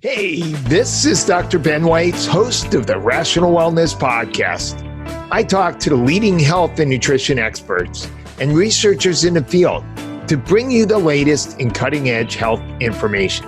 Hey, this is Dr. Ben Whites, host of the Rational Wellness Podcast. I talk to the leading health and nutrition experts and researchers in the field to bring you the latest in cutting-edge health information.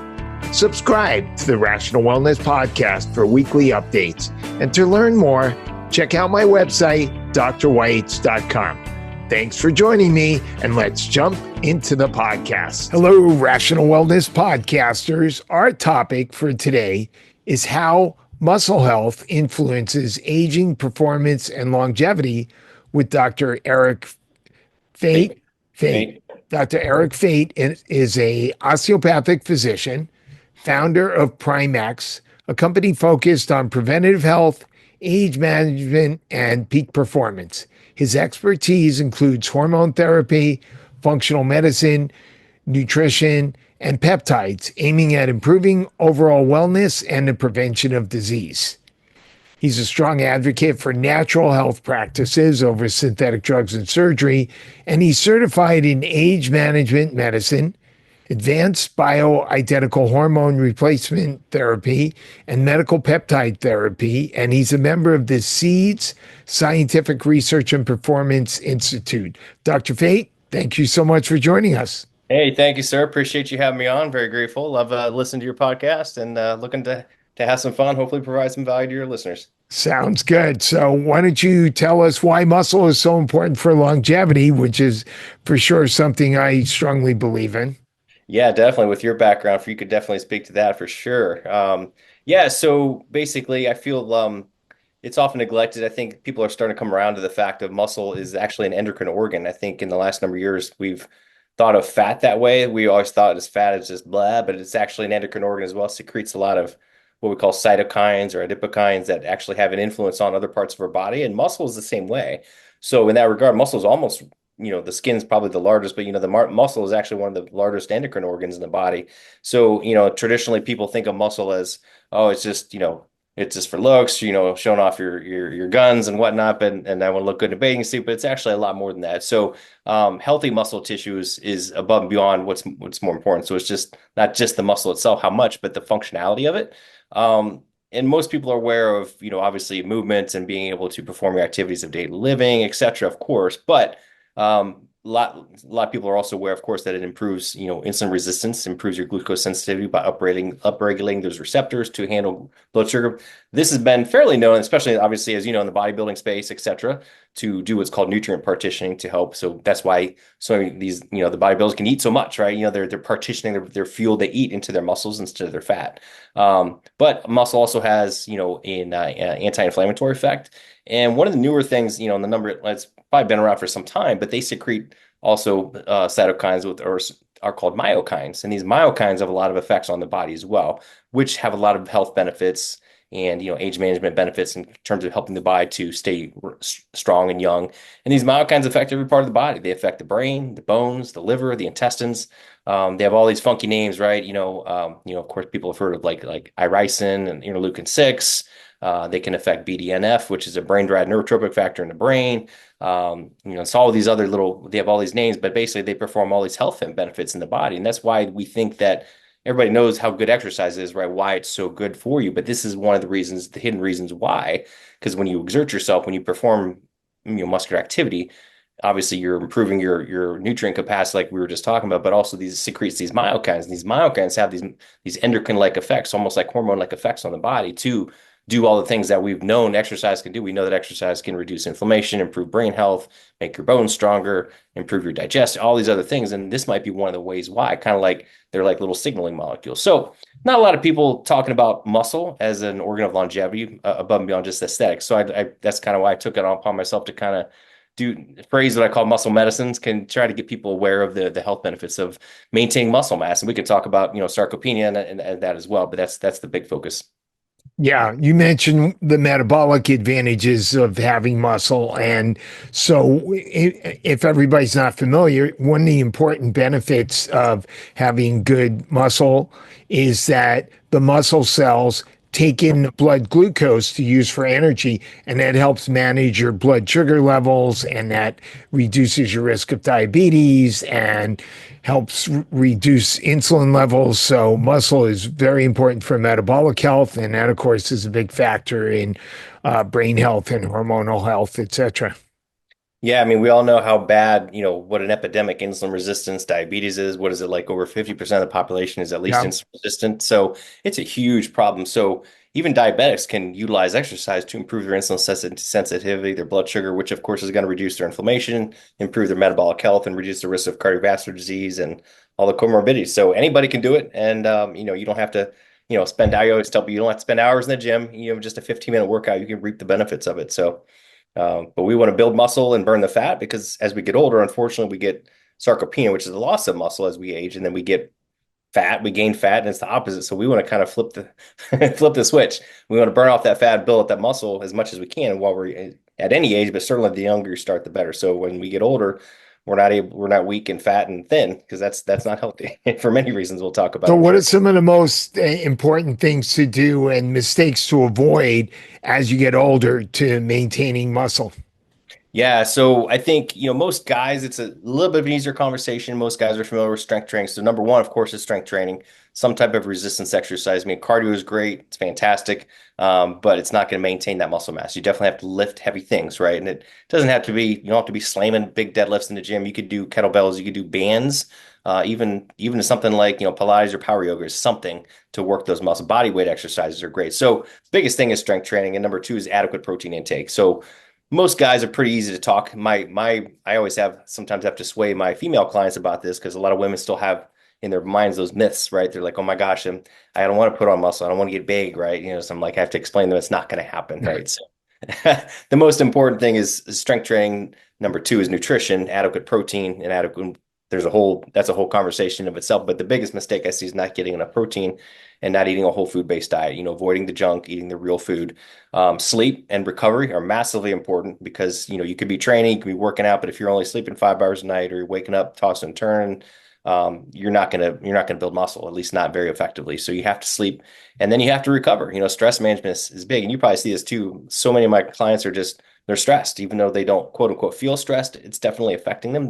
Subscribe to the Rational Wellness Podcast for weekly updates. And to learn more, check out my website, drwhites.com. Thanks for joining me, and let's jump into the podcast. Hello, Rational Wellness Podcasters. Our topic for today is how muscle health influences aging, performance, and longevity with Dr. Eric Fete. Dr. Eric Fete is an osteopathic physician, founder of Primex, a company focused on preventative health, age management, and peak performance. His expertise includes hormone therapy, functional medicine, nutrition, and peptides, aiming at improving overall wellness and the prevention of disease. He's a strong advocate for natural health practices over synthetic drugs and surgery, and he's certified in age management medicine, advanced bioidentical hormone replacement therapy, and medical peptide therapy, and he's a member of the SEEDS Scientific Research and Performance Institute. Dr. Fete, thank you so much for joining us. Hey, thank you, sir. Appreciate you having me on. Very grateful. Love listening to your podcast and looking to have some fun, hopefully provide some value to your listeners. Sounds good. So why don't you tell us why muscle is so important for longevity, which is for sure something I strongly believe in. Yeah, definitely. With your background, you could definitely speak to that for sure. Yeah, so basically, I feel it's often neglected. I think people are starting to come around to the fact of muscle is actually an endocrine organ. I think in the last number of years, we've thought of fat that way. We always thought as fat as just blah, but it's actually an endocrine organ as well. It secretes a lot of what we call cytokines or adipokines that actually have an influence on other parts of our body. And muscle is the same way. So in that regard, muscle is almost the skin's probably the largest, but the muscle is actually one of the largest endocrine organs in the body. So, traditionally people think of muscle as, oh, it's just, it's just for looks, showing off your guns and whatnot, and I want to look good in a bathing suit, but it's actually a lot more than that. So, healthy muscle tissue is above and beyond what's more important. So it's just not just the muscle itself, how much, but the functionality of it. And most people are aware of, obviously movements and being able to perform your activities of daily living, et cetera, of course, but a lot of people are also aware, of course, that it improves, insulin resistance, improves your glucose sensitivity by upregulating those receptors to handle blood sugar. This has been fairly known, especially obviously, as you know, in the bodybuilding space, et cetera, to do what's called nutrient partitioning to help. So that's why so these, the bodybuilders can eat so much, right? They're partitioning their fuel they eat into their muscles instead of their fat. But muscle also has, an anti-inflammatory effect. And one of the newer things, in the number, it's probably been around for some time, but they secrete also cytokines or are called myokines. And these myokines have a lot of effects on the body as well, which have a lot of health benefits and, age management benefits in terms of helping the body to stay strong and young. And these myokines affect every part of the body. They affect the brain, the bones, the liver, the intestines. They have all these funky names, right? Of course, people have heard of like irisin and interleukin 6. They can affect BDNF, which is a brain-derived neurotropic factor in the brain. It's all these other they have all these names, but basically they perform all these health benefits in the body. And that's why we think that everybody knows how good exercise is, right? Why it's so good for you. But this is one of the reasons, the hidden reasons why, because when you exert yourself, when you perform muscular activity, obviously you're improving your nutrient capacity, like we were just talking about, but also these secretes these myokines. And these myokines have these endocrine-like effects, almost like hormone-like effects on the body to do all the things that we've known exercise can do. We know that exercise can reduce inflammation, improve brain health, make your bones stronger, improve your digestion, all these other things. And this might be one of the ways why, kind of like they're like little signaling molecules. So not a lot of people talking about muscle as an organ of longevity above and beyond just aesthetics. So I that's kind of why I took it upon myself to kind of phrase what I call muscle medicines, can try to get people aware of the health benefits of maintaining muscle mass. And we could talk about, sarcopenia and that as well, but that's the big focus. Yeah, you mentioned the metabolic advantages of having muscle. And so if everybody's not familiar, one of the important benefits of having good muscle is that the muscle cells take in blood glucose to use for energy, and that helps manage your blood sugar levels, and that reduces your risk of diabetes and helps reduce insulin levels. So muscle is very important for metabolic health, and that, of course, is a big factor in brain health and hormonal health, etc. Yeah, I mean, we all know how bad, what an epidemic insulin resistance, diabetes is. What is it like? Over 50% of the population is at least Yeah. insulin resistant. So it's a huge problem. So even diabetics can utilize exercise to improve their insulin sensitivity, their blood sugar, which of course is going to reduce their inflammation, improve their metabolic health, and reduce the risk of cardiovascular disease and all the comorbidities. So anybody can do it. And, you don't have to, I always tell people you don't have to spend hours in the gym, just a 15-minute workout, you can reap the benefits of it. So but we want to build muscle and burn the fat because as we get older, unfortunately, we get sarcopenia, which is the loss of muscle as we age, and then we get fat, we gain fat, and it's the opposite. So we want to kind of flip the flip the switch. We want to burn off that fat, build up that muscle as much as we can while we're at any age, but certainly the younger you start, the better. So when we get older, we're not weak and fat and thin because that's not healthy for many reasons we'll talk about, So, I'm what are sure. some of the most important things to do and mistakes to avoid as you get older to maintaining muscle? Yeah, so I think, most guys, it's a little bit of an easier conversation. Most guys are familiar with strength training. So number one, of course, is strength training, some type of resistance exercise. I mean, cardio is great, it's fantastic, but it's not going to maintain that muscle mass. You definitely have to lift heavy things, right? And it doesn't have to be, you don't have to be slamming big deadlifts in the gym. You could do kettlebells, you could do bands, even something like, Pilates or power yoga is something to work those muscle. Body weight exercises are great. So biggest thing is strength training, and number two is adequate protein intake. So most guys are pretty easy to talk. I always sometimes have to sway my female clients about this because a lot of women still have in their minds those myths, right? They're like, oh my gosh, I don't want to put on muscle. I don't want to get big, right? So I'm like, I have to explain to them it's not going to happen, right? So the most important thing is strength training. Number two is nutrition, adequate protein, and adequate. That's a whole conversation of itself. But the biggest mistake I see is not getting enough protein and not eating a whole food based diet, avoiding the junk, eating the real food. Sleep and recovery are massively important because, you could be training, you could be working out, but if you're only sleeping 5 hours a night or you're waking up, tossing and turning, you're not gonna build muscle, at least not very effectively. So you have to sleep and then you have to recover. Stress management is big, and you probably see this too. So many of my clients they're stressed, even though they don't quote unquote feel stressed. It's definitely affecting them.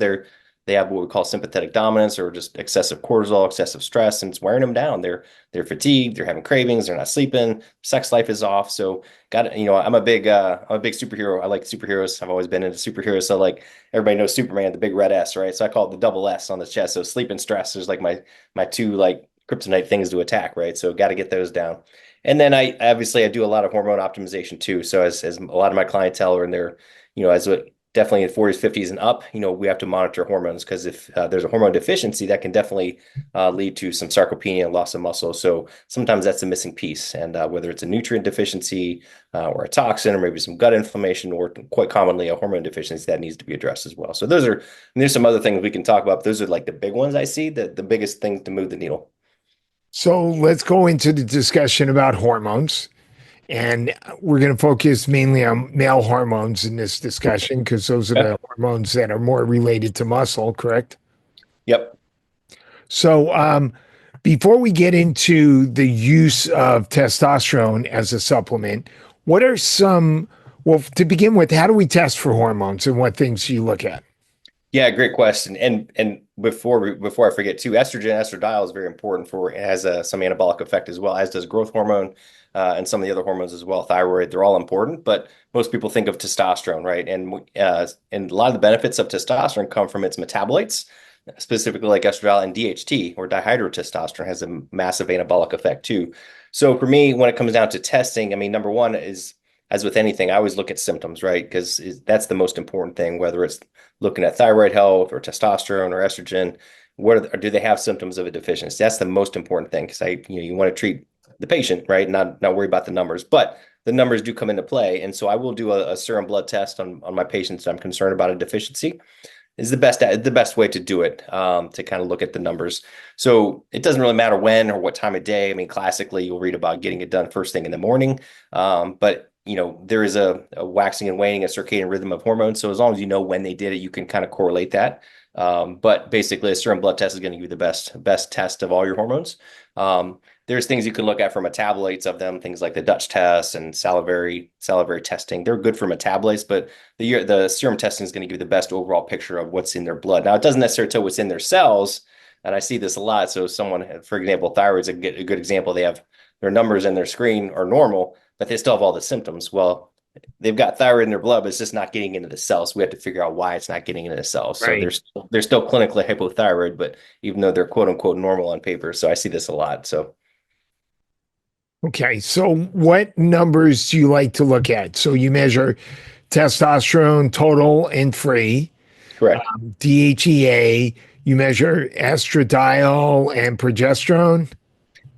They have what we call sympathetic dominance or just excessive cortisol, excessive stress, and it's wearing them down. They're fatigued, they're having cravings, they're not sleeping, sex life is off. So I'm a big superhero. I like superheroes. I've always been into superheroes. So like everybody knows Superman, the big red S, right? So I call it the double S on the chest. So sleep and stress is like my two like kryptonite things to attack, right? So got to get those down. And then I do a lot of hormone optimization too. So as a lot of my clientele are in their, as what definitely in 40s, 50s and up, we have to monitor hormones because if there's a hormone deficiency, that can definitely lead to some sarcopenia and loss of muscle. So sometimes that's a missing piece. And whether it's a nutrient deficiency or a toxin or maybe some gut inflammation or quite commonly a hormone deficiency that needs to be addressed as well. So and there's some other things we can talk about. But those are like the big ones I see, the biggest things to move the needle. So, let's go into the discussion about hormones. And we're going to focus mainly on male hormones in this discussion because those are Okay. the hormones that are more related to muscle, correct? Yep. So, before we get into the use of testosterone as a supplement, what are well, to begin with, how do we test for hormones and what things do you look at? Yeah, great question. And before I forget too, estradiol is very important it has some anabolic effect as well, as does growth hormone and some of the other hormones as well. Thyroid, they're all important, but most people think of testosterone, right? And a lot of the benefits of testosterone come from its metabolites, specifically like estradiol and DHT or dihydrotestosterone has a massive anabolic effect too. So for me, when it comes down to testing, I mean, number one is as with anything, I always look at symptoms, right? Because that's the most important thing, whether it's looking at thyroid health or testosterone or estrogen. Do they have symptoms of a deficiency? That's the most important thing because you want to treat the patient, right? Not worry about the numbers, but the numbers do come into play. And so I will do a serum blood test on my patients that I'm concerned about a deficiency is the best way to do it to kind of look at the numbers. So it doesn't really matter when or what time of day. I mean, classically, you'll read about getting it done first thing in the morning, but there is a waxing and waning, a circadian rhythm of hormones. So as long as you know when they did it, you can kind of correlate that. But basically, a serum blood test is going to give you the best test of all your hormones. there's things you can look at for metabolites of them, things like the Dutch test and salivary testing. They're good for metabolites, but the serum testing is going to give you the best overall picture of what's in their blood. Now, it doesn't necessarily tell what's in their cells, and I see this a lot. So someone, for example, thyroid's a good example. They have their numbers in their screen are normal, but they still have all the symptoms. Well, they've got thyroid in their blood, but it's just not getting into the cells. So we have to figure out why it's not getting into the cells. So Right. they're still clinically hypothyroid, but even though they're quote unquote normal on paper. So I see this a lot. So Okay. So what numbers do you like to look at? So you measure testosterone total and free, correct. DHEA, you measure estradiol and progesterone.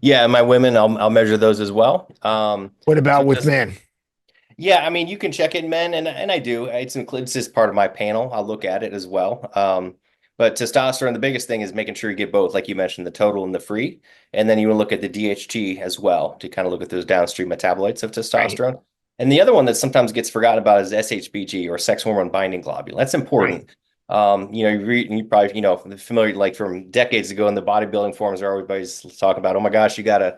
Yeah, and my women, I'll measure those as well. What So about with just men? Yeah, I mean, you can check in men, and I do. It's just part of my panel. I'll look at it as well. But testosterone, the biggest thing is making sure you get both, like you mentioned, the total and the free, and then you want to look at the DHT as well to kind of look at those downstream metabolites of Right. testosterone. And the other one that sometimes gets forgotten about is SHBG or sex hormone binding globule. That's Right. important. You probably familiar like from decades ago in the bodybuilding forums, where everybody's talking about, oh my gosh, you gotta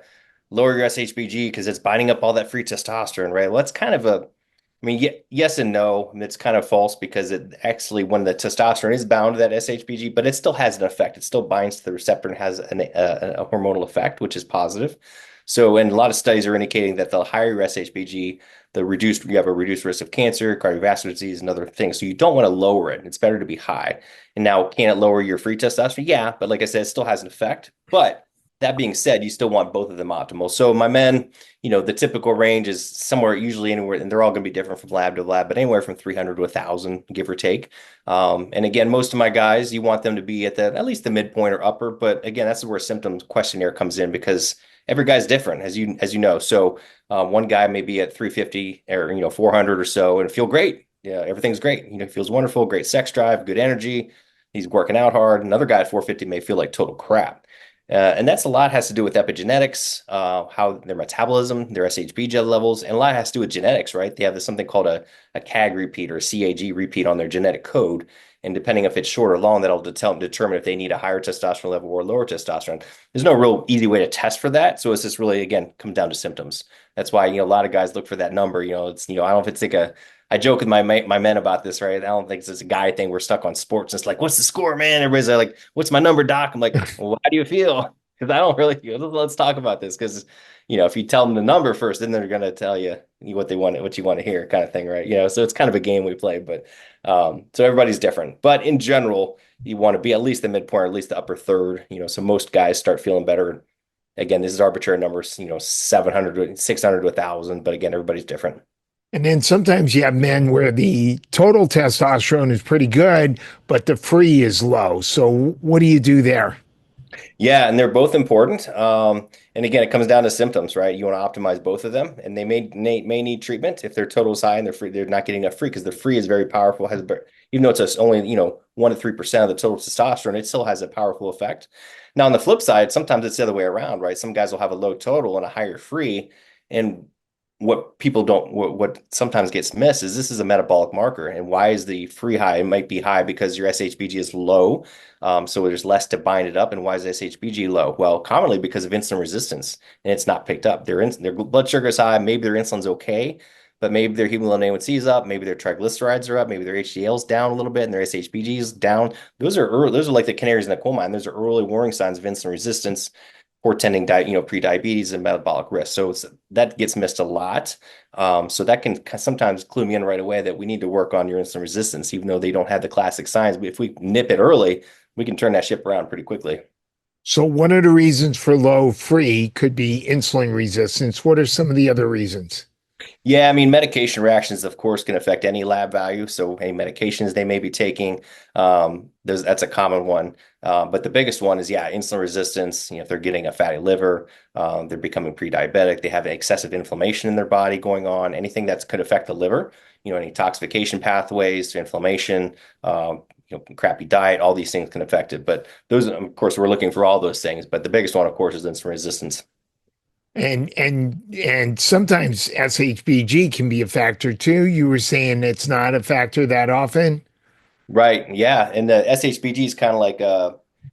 lower your SHBG because it's binding up all that free testosterone, right? Well, that's kind of I mean, yes and no. And it's kind of false because it actually, when the testosterone is bound to that SHBG, but it still has an effect. It still binds to the receptor and has a hormonal effect, which is positive. So, and a lot of studies are indicating that the higher your SHBG, you have a reduced risk of cancer, cardiovascular disease, and other things. So you don't want to lower it. It's better to be high. And now, can it lower your free testosterone? Yeah, but like I said, it still has an effect. But that being said, you still want both of them optimal. So my men, the typical range is somewhere usually anywhere, and they're all going to be different from lab to lab, but anywhere from 300 to 1,000, give or take. And again, most of my guys, you want them to be at least the midpoint or upper. But again, that's where symptoms questionnaire comes in because every guy's different, as you know. So one guy may be at 350 or 400 or so and feel great. Yeah, everything's great. Feels wonderful, great sex drive, good energy. He's working out hard. Another guy at 450 may feel like total crap. And that's a lot has to do with epigenetics, how their metabolism, their SHBG levels, and a lot has to do with genetics, right? They have something called a CAG repeat or a CAG repeat on their genetic code. And depending if it's short or long, that'll determine if they need a higher testosterone level or lower testosterone. There's no real easy way to test for that. So it's just really, again, comes down to symptoms. That's why, a lot of guys look for that number. I don't know if it's like I joke with my men about this, right? I don't think it's a guy thing. We're stuck on sports. It's like, what's the score, man? Everybody's like, what's my number, doc? I'm like, well, how do you feel? Because I don't really. Let's talk about this. Because if you tell them the number first, then they're going to tell you what you want to hear, kind of thing, right? So it's kind of a game we play. But so everybody's different. But in general, you want to be at least the midpoint, or at least the upper third. So most guys start feeling better. Again, this is arbitrary numbers. 700, 600 to 1,000. But again, everybody's different. And then sometimes you have men where the total testosterone is pretty good, but the free is low. So what do you do there? Yeah, and they're both important. And again, it comes down to symptoms, right? You want to optimize both of them, and they may need treatment if their total is high and they're free. They're not getting enough free because the free is very powerful. Even though it's only 1 to 3% of the total testosterone, it still has a powerful effect. Now, on the flip side, sometimes it's the other way around, right? Some guys will have a low total and a higher free, and what people don't what sometimes gets missed is this is a metabolic marker. And why is the free high? It might be high because your SHBG is low, so there's less to bind it up. And why is SHBG low? Well, commonly because of insulin resistance, and it's not picked up. Their blood sugar is high, maybe their insulin's okay, but maybe their hemoglobin A1C is up, maybe their triglycerides are up, maybe their HDL's down a little bit, and their SHBG is down. Those are like the canaries in the coal mine. Those are early warning signs of insulin resistance, portending pre-diabetes and metabolic risk. So that gets missed a lot. So that can sometimes clue me in right away that we need to work on your insulin resistance, even though they don't have the classic signs. But if we nip it early, we can turn that ship around pretty quickly. So one of the reasons for low free could be insulin resistance. What are some of the other reasons? Yeah, I mean, medication reactions, of course, can affect any lab value. So any medications they may be taking, that's a common one. But the biggest one is, yeah, insulin resistance. If they're getting a fatty liver, they're becoming pre-diabetic, they have excessive inflammation in their body going on, anything that could affect the liver, any toxification pathways to inflammation, crappy diet, all these things can affect it. But those, of course, we're looking for all those things. But the biggest one, of course, is insulin resistance. And sometimes SHBG can be a factor too. You were saying it's not a factor that often. Right. Yeah. And the SHBG is kind of like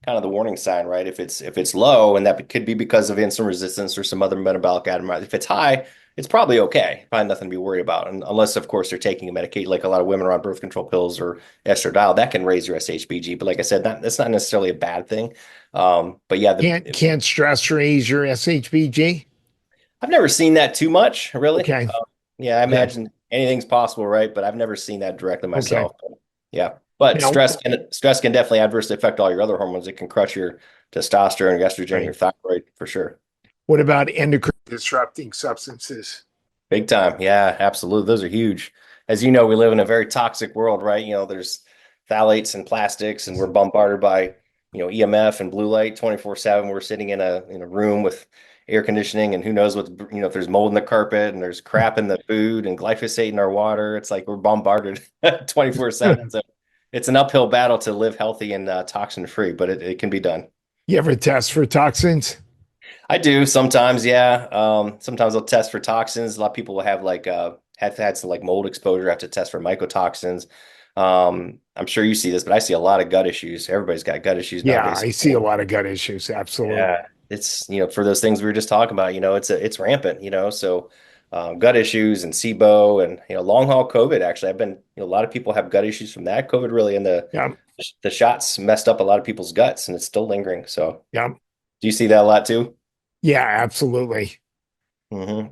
kind of the warning sign, right? If it's low, and that could be because of insulin resistance or some other metabolic abnormality. If it's high, it's probably okay. Probably nothing to be worried about. And unless, of course, they're taking a medication, like a lot of women are on birth control pills or estradiol, that can raise your SHBG. But like I said, that's not necessarily a bad thing. But yeah, Can't stress raise your SHBG? I've never seen that too much, really. Okay. Yeah, I Okay. imagine anything's possible, right? But I've never seen that directly Okay. myself. Yeah, but Now, stress can definitely adversely affect all your other hormones. It can crush your testosterone, your estrogen, right. your thyroid for sure. What about endocrine disrupting substances? Big time. Yeah, absolutely. Those are huge. As you know, we live in a very toxic world, right? There's phthalates and plastics, and we're bombarded by, EMF and blue light 24/7. We're sitting in a room with air conditioning, and who knows if there's mold in the carpet and there's crap in the food and glyphosate in our water. It's like we're bombarded 24/7. So it's an uphill battle to live healthy and toxin free, but it can be done. You ever test for toxins? I do sometimes, yeah. Sometimes I'll test for toxins. A lot of people will have like have had some like mold exposure, have to test for mycotoxins. I'm sure you see this, but I see a lot of gut issues. Everybody's got gut issues Yeah, nowadays. I see a lot of gut issues. Absolutely. Yeah, it's for those things we were just talking about. It's rampant. So gut issues and SIBO and long haul COVID. Actually, I've been a lot of people have gut issues from that COVID really, and Yeah. the shots messed up a lot of people's guts, and it's still lingering. So, Yeah. do you see that a lot too? Yeah, absolutely. Hmm.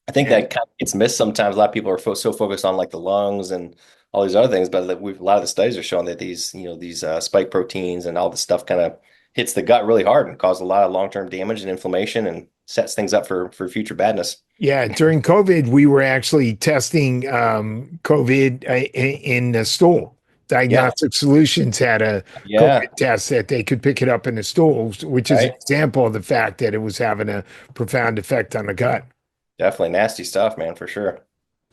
I think And that kind of gets missed sometimes. A lot of people are so focused on like the lungs and all these other things, but a lot of the studies are showing that these spike proteins and all this stuff kind of hits the gut really hard and causes a lot of long-term damage and inflammation and sets things up for future badness. yeah, during COVID, we were actually testing COVID in the stool. Yeah, Diagnostic Solutions had a yeah, COVID test that they could pick it up in the stool, which is an right. example of the fact that it was having a profound effect on the gut. Definitely nasty stuff, man, for sure.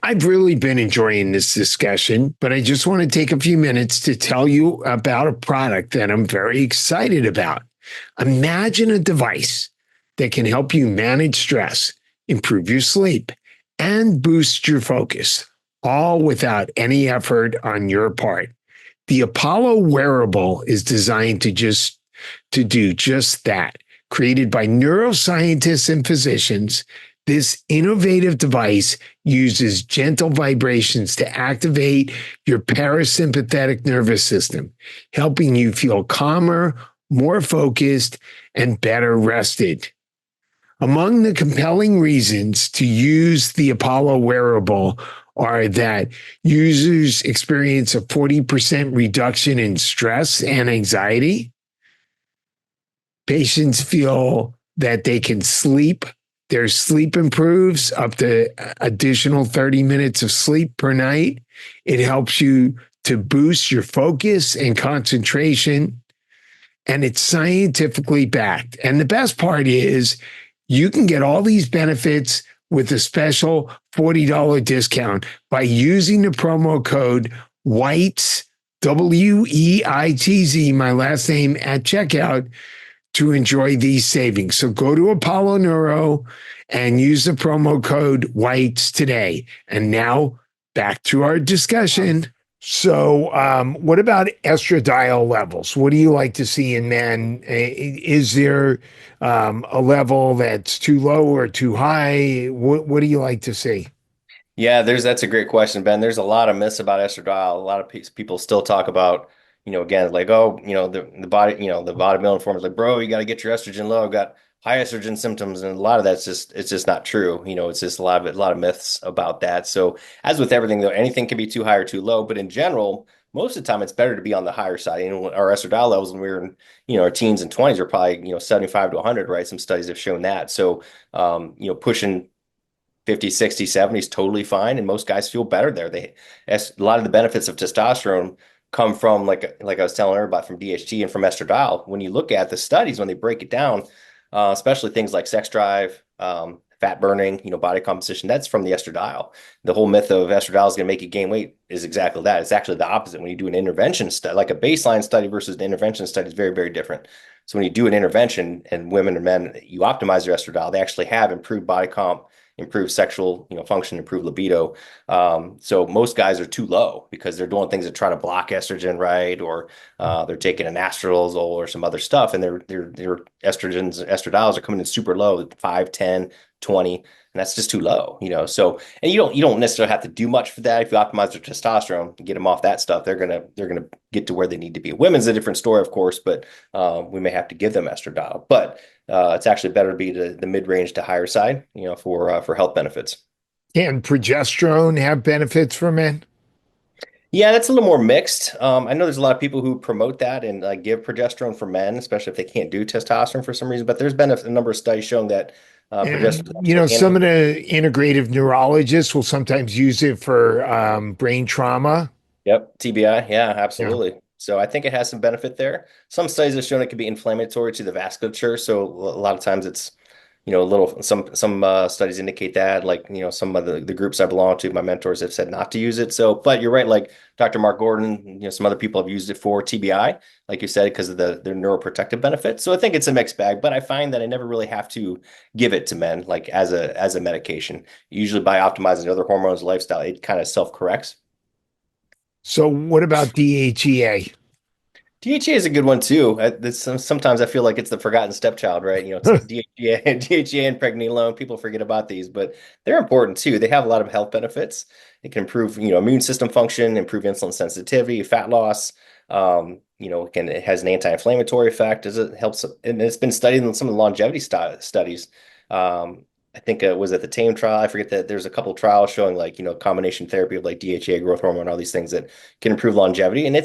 I've really been enjoying this discussion, but I just want to take a few minutes to tell you about a product that I'm very excited about. Imagine a device that can help you manage stress, improve your sleep, and boost your focus, all without any effort on your part. The Apollo wearable is designed to do just that. Created by neuroscientists and physicians, this innovative device uses gentle vibrations to activate your parasympathetic nervous system, helping you feel calmer, more focused, and better rested. Among the compelling reasons to use the Apollo wearable are that users experience a 40% reduction in stress and anxiety. Patients feel that they can sleep. Their sleep improves up to additional 30 minutes of sleep per night. It helps you to boost your focus and concentration, and it's scientifically backed. And the best part is you can get all these benefits with a special $40 discount by using the promo code WEITZ, WEITZ, my last name, at checkout to enjoy these savings. So go to Apollo Neuro and use the promo code WEITZ today. And now back to our discussion. So, what about estradiol levels? What do you like to see in men? Is there a level that's too low or too high? What do you like to see? Yeah, that's a great question, Ben. There's a lot of myths about estradiol. A lot of people still talk about, again, like, oh, the body, the bodybuilding form is like, bro, you got to get your estrogen low. I've got high estrogen symptoms, and a lot of it's just not true. It's just a lot of myths about that. So, as with everything, though, anything can be too high or too low. But in general, most of the time, it's better to be on the higher side. Our estradiol levels when we were in, our teens and 20s are probably, 75 to 100, right? Some studies have shown that. So, pushing 50, 60, 70 is totally fine. And most guys feel better there. A lot of the benefits of testosterone come from, like I was telling everybody, from DHT and from estradiol. When you look at the studies, when they break it down, especially things like sex drive, fat burning, body composition, that's from the estradiol. The whole myth of estradiol is going to make you gain weight is exactly that. It's actually the opposite. When you do an intervention study, like a baseline study versus an intervention study is very, very different. So when you do an intervention and women and men, you optimize their estradiol, they actually have improved body comp, improve sexual, function, improve libido. So most guys are too low because they're doing things that try to block estrogen, right? Or they're taking an anastrozole or some other stuff, and their estrogens, estradiol are coming in super low, 5, 10, 20, and that's just too low. So, and you don't necessarily have to do much for that. If you optimize their testosterone and get them off that stuff, they're gonna get to where they need to be. Women's a different story, of course, but we may have to give them estradiol. But it's actually better to be the mid-range to higher side, for health benefits. Can progesterone have benefits for men? Yeah, that's a little more mixed. I know there's a lot of people who promote that and give progesterone for men, especially if they can't do testosterone for some reason. But there's been a number of studies showing that progesterone And, is actually some of the integrative neurologists will sometimes use it for brain trauma. Yep, TBI. Yeah, Yeah. absolutely. So I think it has some benefit there. Some studies have shown it can be inflammatory to the vasculature. So a lot of times it's, a little, some studies indicate that, like, some of the groups I belong to, my mentors have said not to use it. So, but you're right, like Dr. Mark Gordon, some other people have used it for TBI, like you said, because of their neuroprotective benefits. So I think it's a mixed bag, but I find that I never really have to give it to men like as a medication. Usually by optimizing other hormones, lifestyle, it kind of self-corrects. So what about DHEA? DHA is a good one too. Sometimes I feel like it's the forgotten stepchild, right? It's DHA, DHA and pregnenolone. People forget about these, but they're important too. They have a lot of health benefits. It can improve, immune system function, improve insulin sensitivity, fat loss. It has an anti-inflammatory effect. As it helps, and it's been studied in some of the longevity studies. I think it was at the TAME trial. I forget that there's a couple trials showing like, combination therapy of like DHA, growth hormone, all these things that can improve longevity. And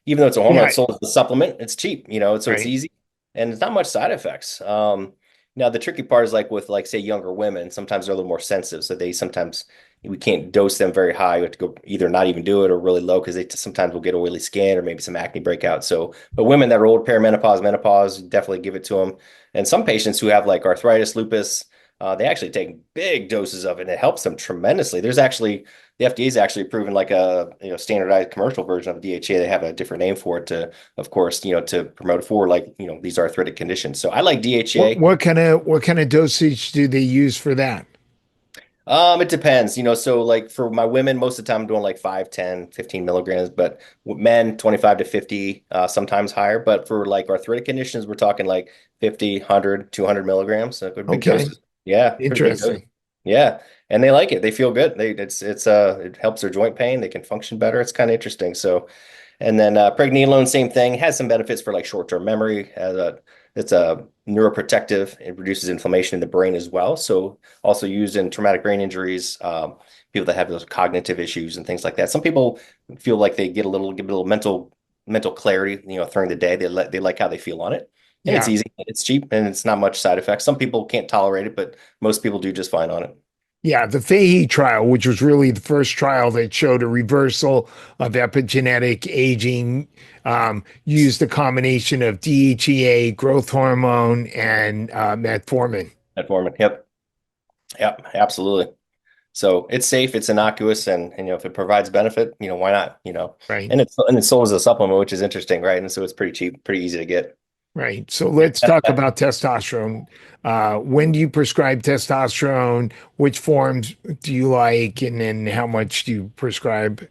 even though it's a hormone, Yeah, it's sold as a supplement. It's cheap, so it's right. easy and it's not much side effects. Now the tricky part is like with like say younger women, sometimes they're a little more sensitive, so we can't dose them very high. We have to go either not even do it or really low because they sometimes will get oily skin or maybe some acne breakout. So, but women that are old, perimenopause, menopause, definitely give it to them. And some patients who have like arthritis, lupus, they actually take big doses of it, and it helps them tremendously. The FDA is actually approving like a standardized commercial version of DHA. They have a different name for it to, of course, to promote it for like these arthritic conditions. So I like What DHA. what kind of what kind of dosage do they use for that? It depends, so like for my women, most of the time I'm doing like 5, 10, 15 milligrams, but with men, 25 to 50, sometimes higher. But for like arthritic conditions, we're talking like 50, 100, 200 milligrams. So good big Okay, doses. Yeah, pretty big doses. interesting. Yeah. And they like it. They feel good. It helps their joint pain. They can function better. It's kind of interesting. So, and then pregnenolone, same thing, has some benefits for like short-term memory. It's a neuroprotective. It reduces inflammation in the brain as well. So also used in traumatic brain injuries, people that have those cognitive issues and things like that. Some people feel like they get a little mental clarity, during the day. They like how they feel on it. And it's Yeah. easy, it's cheap, and it's not much side effects. Some people can't tolerate it, but most people do just fine on it. Yeah, the Fahey trial, which was really the first trial that showed a reversal of epigenetic aging, used a combination of DHEA, growth hormone, and metformin. Metformin. Yep. Yep. Absolutely. So it's safe, it's innocuous, and if it provides benefit, why not? Right, And it's sold as a supplement, which is interesting, right? And so it's pretty cheap, pretty easy to get. right. So let's talk about testosterone. When do you prescribe testosterone? Which forms do you like? And then how much do you prescribe?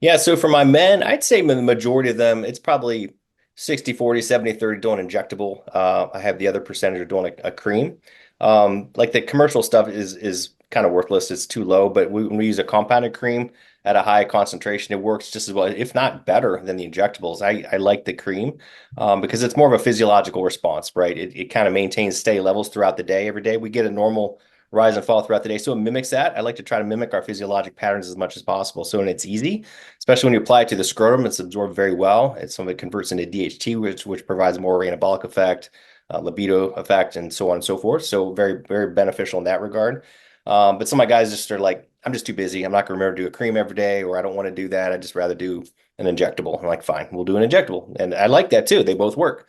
Yeah, so for my men, I'd say the majority of them, it's probably 60-40, 70-30 doing injectable. I have the other percentage of doing a cream. Like the commercial stuff is kind of worthless. It's too low, but when we use a compounded cream at a high concentration, it works just as well, if not better than the injectables. I like the cream because it's more of a physiological response, right? It kind of maintains steady levels throughout the day. Every day we get a normal rise and fall throughout the day. So it mimics that. I like to try to mimic our physiologic patterns as much as possible. So, and it's easy, especially when you apply it to the scrotum, it's absorbed very well. Some of it converts into DHT, which provides more anabolic effect, libido effect, and so on and so forth. So very, very beneficial in that regard. But some of my guys just are like, I'm just too busy. I'm not going to remember to do a cream every day, or I don't want to do that. I'd just rather do an injectable. I'm like, fine, we'll do an injectable. And I like that too. They both work.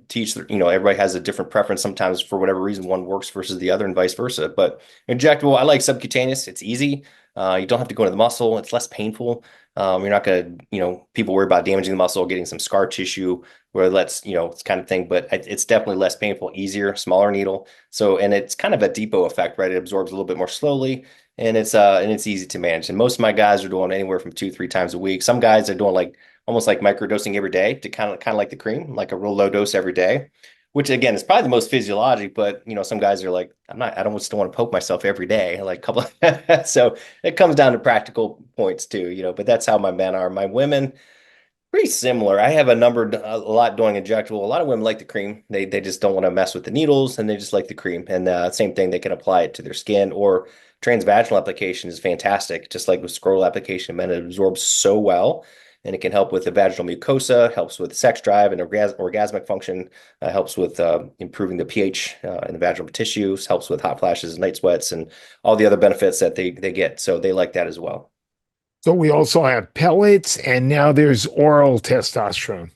Teach, everybody has a different preference. Sometimes for whatever reason, one works versus the other and vice versa. But injectable, I like subcutaneous. It's easy. You don't have to go into the muscle. It's less painful. You're not going to, people worry about damaging the muscle, getting some scar tissue, where that's, it's kind of thing, but it's definitely less painful, easier, smaller needle. So, and it's kind of a depot effect, right? It absorbs a little bit more slowly, and it's easy to manage. And most of my guys are doing anywhere from 2, 3 times a week. Some guys are doing like almost like microdosing every day to kind of like the cream, like a real low dose every day, which again is probably the most physiologic. But some guys are like, I don't just want to poke myself every day, like a couple of so it comes down to practical points too, but that's how my men are. My women, pretty similar. I have a lot doing injectable. A lot of women like the cream. They just don't want to mess with the needles, and they just like the cream. And same thing, they can apply it to their skin, or transvaginal application is fantastic. Just like with scrotal application, man, it absorbs so well, and it can help with the vaginal mucosa, helps with sex drive and orgasmic function, helps with improving the pH in the vaginal tissues, helps with hot flashes and night sweats, and all the other benefits that they get. So they like that as well. So we also have pellets, and now there's oral testosterone.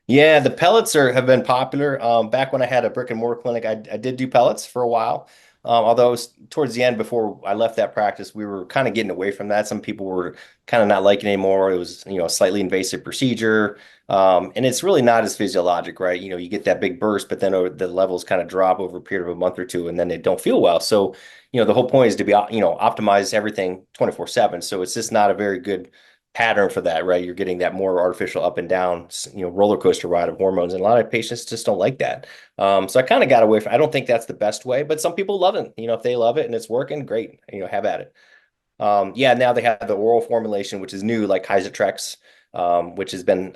Yeah, the pellets have been popular. Back when I had a brick and mortar clinic, I did do pellets for a while. Although it was towards the end, before I left that practice, we were kind of getting away from that. Some people were kind of not liking it anymore. It was, a slightly invasive procedure. And it's really not as physiologic, right? You get that big burst, but then the levels kind of drop over a period of a month or two, and then they don't feel well. So, the whole point is to be, optimize everything 24/7. So it's just not a very good pattern for that, right? You're getting that more artificial up and down, roller coaster ride of hormones, and a lot of patients just don't like that. So I kind of got away from. I don't think that's the best way, but some people love it. If they love it and it's working, great. Have at it. Yeah, now they have the oral formulation, which is new, like Hyzotrex, which has been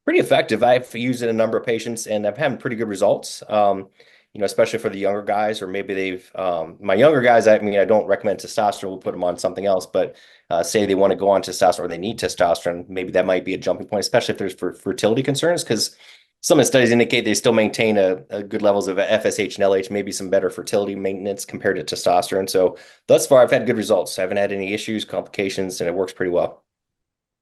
pretty effective. I've used it in a number of patients, and I've had pretty good results. Especially for the younger guys, or maybe my younger guys, I mean, I don't recommend testosterone. We'll put them on something else, but say they want to go on testosterone, or they need testosterone, maybe that might be a jumping point, especially if there's fertility concerns, because some of the studies indicate they still maintain a good levels of FSH and LH, maybe some better fertility maintenance compared to testosterone. So thus far, I've had good results. I haven't had any issues, complications, and it works pretty well.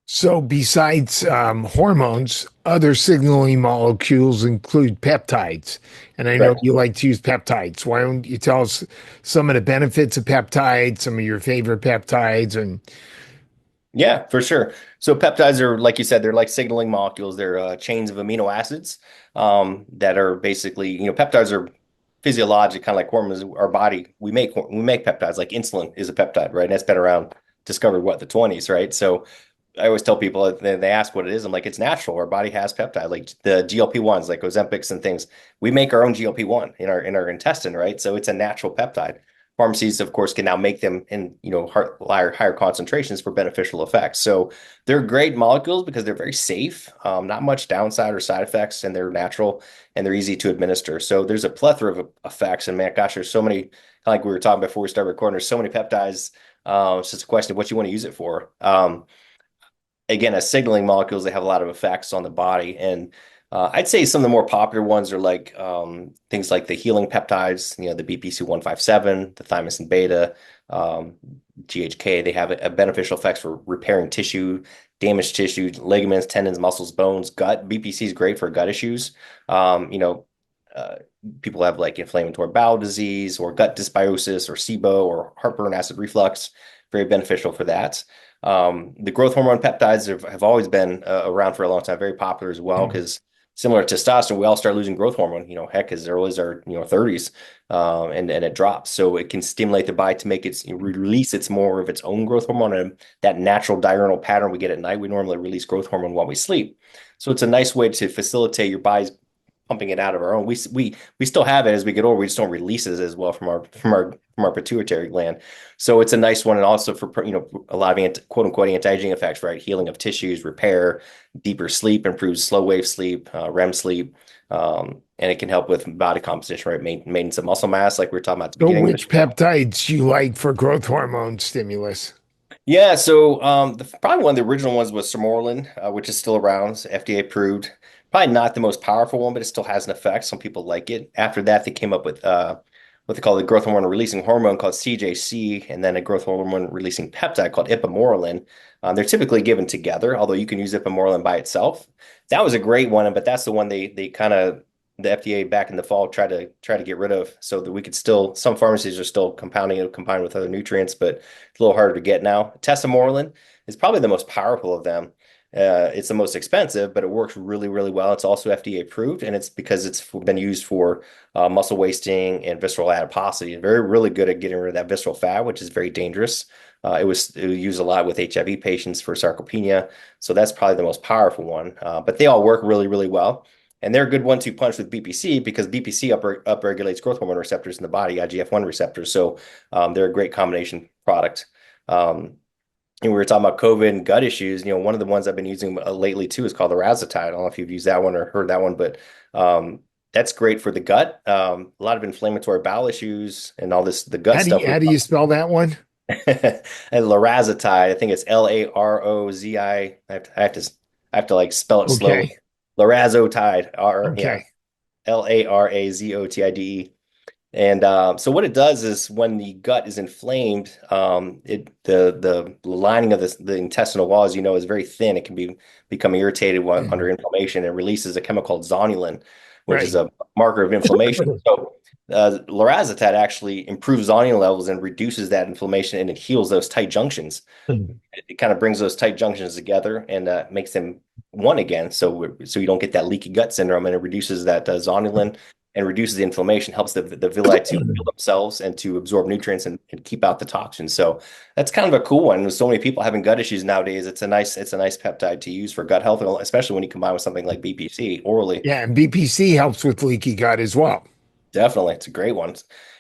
So besides hormones, other signaling molecules include peptides. And I know Correct. you like to use peptides. Why don't you tell us some of the benefits of peptides, some of your favorite peptides, and Yeah, for sure. So peptides are, like you said, they're like signaling molecules. They're chains of amino acids that are basically, peptides are physiologic, kind of like hormones. Our body, we make peptides. Like insulin is a peptide, right? And that's been around, discovered what, the 20s, right? So I always tell people, they ask what it is. I'm like, it's natural. Our body has peptide, like the GLP-1s, like Ozempics and things. We make our own GLP-1 in our intestine, right? So it's a natural peptide. Pharmacies, of course, can now make them in higher concentrations for beneficial effects. So they're great molecules because they're very safe, not much downside or side effects, and they're natural and they're easy to administer. So there's a plethora of effects. And man, gosh, there's so many. Like we were talking before we started recording, there's so many peptides. It's just a question of what you want to use it for. Again, as signaling molecules, they have a lot of effects on the body. And I'd say some of the more popular ones are like things like the healing peptides, the BPC-157, the thymosin beta, GHK. They have a beneficial effects for repairing tissue, damaged tissue, ligaments, tendons, muscles, bones, gut. BPC is great for gut issues. Uh, People have like inflammatory bowel disease or gut dysbiosis or SIBO or heartburn, acid reflux. Very beneficial for that. The growth hormone peptides have always been around for a long time, very popular as well, because similar to testosterone, we all start losing growth hormone, heck, as early as our, 30s, and it drops. So it can stimulate the body to make release its more of its own growth hormone, and that natural diurnal pattern we get at night. We normally release growth hormone while we sleep. So it's a nice way to facilitate your body's pumping it out of our own. We still have it as we get older. We just don't release it as well from our pituitary gland. So it's a nice one, and also for a lot of quote unquote anti-aging effects, right? Healing of tissues, repair, deeper sleep, improves slow wave sleep, REM sleep, and it can help with body composition, right? Maintenance of muscle mass, like we were talking about at the so beginning of the which show. peptides you like for growth hormone stimulus? Yeah, so probably one of the original ones was Sermorelin, which is still around, it's FDA approved. Probably not the most powerful one, but it still has an effect. Some people like it. After that, they came up with what they call the growth hormone releasing hormone called CJC, and then a growth hormone releasing peptide called ipamorelin. They're typically given together, although you can use ipamorelin by itself. That was a great one, but that's the one they kind of the FDA back in the fall tried to get rid of so that we could still some pharmacies are still compounding it combined with other nutrients, but it's a little harder to get now. Tesamorelin is probably the most powerful of them. It's the most expensive, but it works really, really well. It's also FDA approved, and it's because it's been used for muscle wasting and visceral adiposity. Very, really good at getting rid of that visceral fat, which is very dangerous. It was used a lot with HIV patients for sarcopenia, so that's probably the most powerful one. But they all work really, really well. And they're a good one to punch with BPC because BPC upregulates growth hormone receptors in the body, IGF-1 receptors. So they're a great combination product. And we were talking about COVID and gut issues. One of the ones I've been using lately too is called the Razatide. I don't know if you've used that one or heard that one, but that's great for the gut. A lot of inflammatory bowel issues and all this, the gut How do stuff. you, how do you spell that one? And Lorazatide, I think it's Larozi. I have to like spell it slowly. Okay. Lorazotide, yeah, Okay. Larazotide. And so what it does is when the gut is inflamed, the lining of the intestinal wall, as you know, is very thin. It can become irritated when, under inflammation. It releases a chemical called zonulin, which is Right. a marker of inflammation. So lorazepam actually improves zonulin levels and reduces that inflammation, and it heals those tight junctions. It kind of brings those tight junctions together and makes them one again. So you don't get that leaky gut syndrome, and it reduces that zonulin and reduces the inflammation, helps the villi to heal themselves and to absorb nutrients and keep out the toxins. So that's kind of a cool one. With so many people having gut issues nowadays, it's a nice peptide to use for gut health, especially when you combine with something like BPC orally. Yeah, and BPC helps with leaky gut as well. Definitely, it's a great one.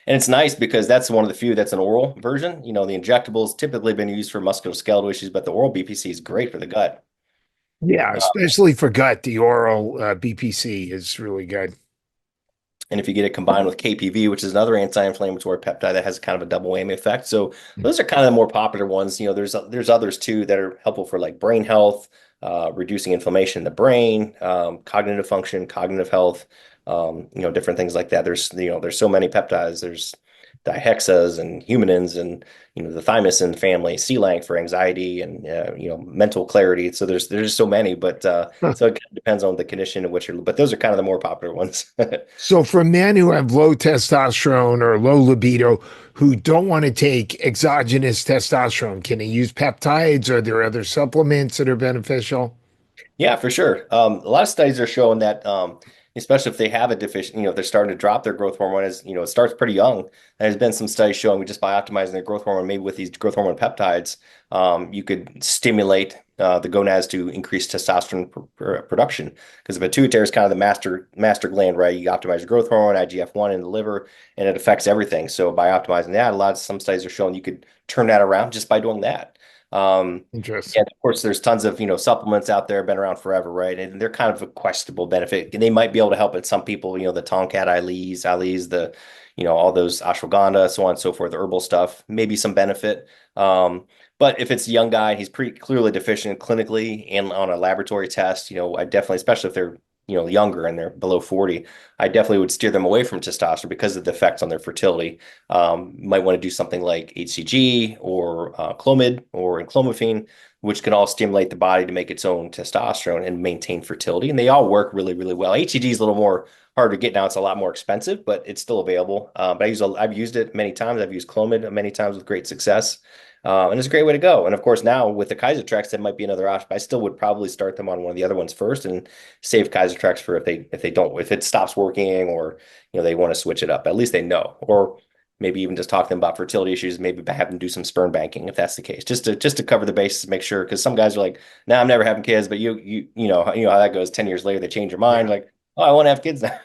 And it's nice because that's one of the few that's an oral version. The injectables typically been used for musculoskeletal issues, but the oral BPC is great for the gut. Yeah, especially for gut, the oral BPC is really good. And if you get it combined with KPV, which is another anti-inflammatory peptide that has kind of a double whammy effect. So those are kind of the more popular ones. There's others too that are helpful for like brain health, reducing inflammation in the brain, cognitive function, cognitive health, different things like that. There's so many peptides. There's dihexas and humanins and the thymosin family, C-lang for anxiety and mental clarity. So there's so many, but Huh. so it kind of depends on the condition in which but those are kind of the more popular ones. So for men who have low testosterone or low libido who don't want to take exogenous testosterone, can they use peptides? Are there other supplements that are beneficial? Yeah, for sure. A lot of studies are showing that, especially if they have a deficient, they're starting to drop their growth hormone as, it starts pretty young. There's been some studies showing just by optimizing their growth hormone, maybe with these growth hormone peptides, you could stimulate the gonads to increase testosterone production because the pituitary is kind of the master gland, right? You optimize your growth hormone, IGF-1 in the liver, and it affects everything. So by optimizing that, some studies are showing you could turn that around just by doing that. Interesting. And of course, there's tons of supplements out there, been around forever, right? And they're kind of a questionable benefit. And they might be able to help it. Some people, the Tonkat Ali's, all those ashwagandha, so on and so forth, the herbal stuff, maybe some benefit. But if it's a young guy, he's pretty clearly deficient clinically and on a laboratory test, I definitely, especially if they're younger and they're below 40, I definitely would steer them away from testosterone because of the effects on their fertility. Might want to do something like HCG or Clomid or enclomiphene, which can all stimulate the body to make its own testosterone and maintain fertility. And they all work really, really well. HCG is a little more hard to get now. It's a lot more expensive, but it's still available. But I've used it many times. I've used Clomid many times with great success. And it's a great way to go. And of course, now with the Kaiser Tracks, that might be another option. But I still would probably start them on one of the other ones first and save Kaiser Tracks for if it stops working or they want to switch it up. At least they know. Or maybe even just talk to them about fertility issues. Maybe have them do some sperm banking if that's the case, just to cover the bases, make sure. Because some guys are like, "No, I'm never having kids," but you know how that goes. 10 years later, they change your mind. Yeah. Like, "Oh, I want to have kids now."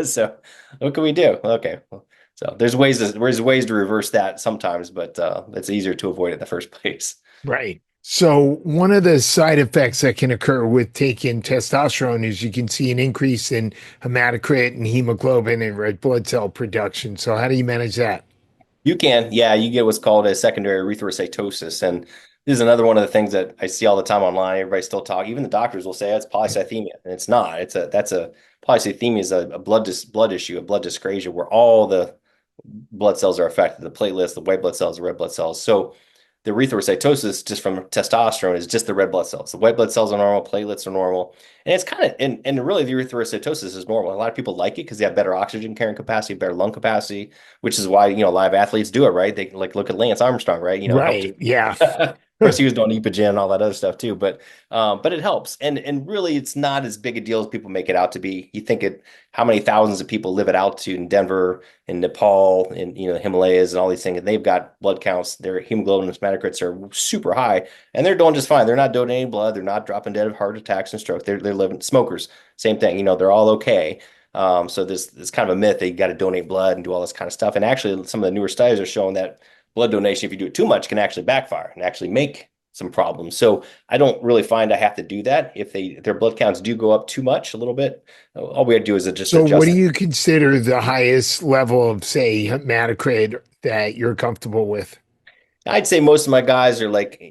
So what can we do? Okay. Well, so there's ways to reverse that sometimes, but it's easier to avoid it in the first place. Right. So one of the side effects that can occur with taking testosterone is you can see an increase in hematocrit and hemoglobin and red blood cell production. So how do you manage that? You can, yeah, you get what's called a secondary erythrocytosis, and this is another one of the things that I see all the time online. Everybody still talk, even the doctors will say it's polycythemia, and it's not. That's a polycythemia is a blood issue, a blood dyscrasia, where all the blood cells are affected, the platelets, the white blood cells, the red blood cells. So the erythrocytosis just from testosterone is just the red blood cells. The white blood cells are normal, platelets are normal. And it's kind of, and really the erythrocytosis is normal. A lot of people like it because they have better oxygen carrying capacity, better lung capacity, which is why, a lot of athletes do it, right? They like look at Lance Armstrong, right? It helped. Right. Yeah. Of course, he was doing Epogen and all that other stuff too, but it helps. And really, it's not as big a deal as people make it out to be. You think it, how many thousands of people live at altitude in Denver, in Nepal, in the Himalayas, and all these things, and they've got blood counts. Their hemoglobin and hematocrits are super high, and they're doing just fine. They're not donating blood. They're not dropping dead of heart attacks and stroke. They're living smokers. Same thing. They're all okay. So this kind of a myth that you got to donate blood and do all this kind of stuff. And actually, some of the newer studies are showing that blood donation, if you do it too much, can actually backfire and actually make some problems. So I don't really find I have to do that. If their blood counts do go up too much, a little bit, all we have to do is just So, what do adjust. you consider the highest level of, say, hematocrit that you're comfortable with? I'd say most of my guys are like,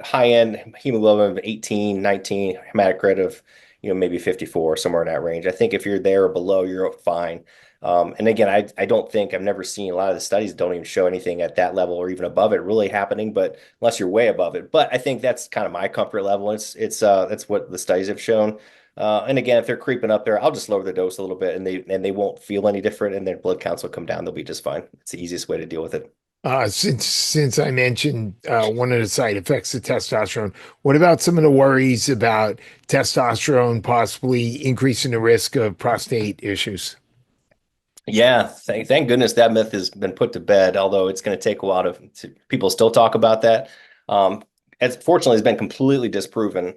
high end hemoglobin of 18, 19, hematocrit of, maybe 54, somewhere in that range. I think if you're there or below, you're fine. And again, I don't think I've never seen a lot of the studies don't even show anything at that level or even above it really happening, but unless you're way above it. But I think that's kind of my comfort level. That's what the studies have shown. And again, if they're creeping up there, I'll just lower the dose a little bit and they won't feel any different and their blood counts will come down. They'll be just fine. It's the easiest way to deal with it. Since I mentioned one of the side effects of testosterone, what about some of the worries about testosterone possibly increasing the risk of prostate issues? Yeah, thank goodness that myth has been put to bed, although it's going to take a while to people still talk about that. As fortunately has been completely disproven.